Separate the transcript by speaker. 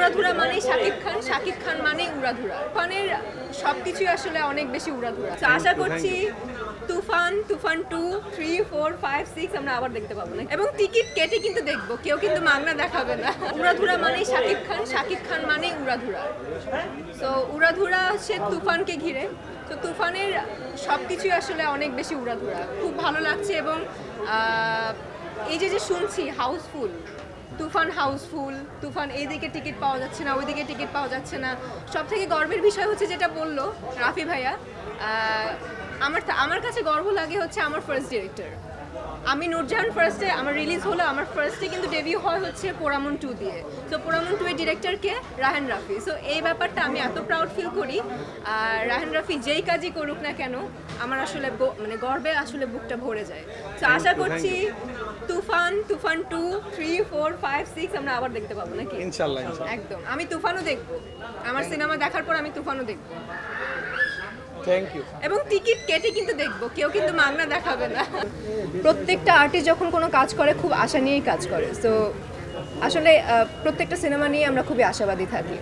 Speaker 1: উড়াধুরা মানে শাকিব খান মানে উড়াধুরা। তুফানের সবকিছুই আসলে অনেক বেশি উড়াধুরা। তো আশা করছি তুফান 2, 3, 4, 5, 6 আমরা আবার দেখতে পাবো না, এবং টিকিট কেটে কিন্তু দেখবো, কেউ কিন্তু মাগনা দেখাবে না। উড়াধুরা মানে শাকিব খান মানে উড়াধুরা। তো উড়াধুরা সে তুফানকে ঘিরে। তো তুফানের সবকিছুই আসলে অনেক বেশি উড়াধুরা, খুব ভালো লাগছে। এবং এই যে শুনছি হাউসফুল, হাউসফুল, তুফান এইদিকে টিকিট পাওয়া যাচ্ছে না, ওইদিকে টিকিট পাওয়া যাচ্ছে না। সব থেকে গর্বের বিষয় হচ্ছে যেটা বললো রাফি ভাইয়া, আমার কাছে গর্ব লাগে হচ্ছে আমার ফার্স্ট ডিরেক্টর। আমি নূরজাহান ফার্স্টে আমার রিলিজ হলো, আমার ফার্স্টে কিন্তু ডেবিউ হয় হচ্ছে পোড়ামন 2 দিয়ে। তো পোড়ামন 2 এর ডিরেক্টরকে রায়হান রাফি। সো এই ব্যাপারটা আমি এত প্রাউড ফিল করি। আর রায়হান রাফি যেই কাজই করুক না কেন, আমার আসলে মানে গর্বে আসলে বুকটা ভরে যায়। তো আশা করছি তুফান 2, 3, 4, 5, 6 আমরা আবার দেখতে পাবো নাকি
Speaker 2: ইনশাআল্লাহ।
Speaker 1: একদম আমি তুফানও দেখবো, আমার সিনেমা দেখার পর আমি তুফানও দেখবো।
Speaker 2: Thank you.
Speaker 1: এবং টিকিট কেটে কিন্তু দেখবো, কেউ কিন্তু মাগনা দেখাবে না। প্রত্যেকটা আর্টিস্ট যখন কোনো কাজ করে খুব আশা নিয়েই কাজ করে। তো আসলে প্রত্যেকটা সিনেমা নিয়ে আমরা খুবই আশাবাদী থাকি।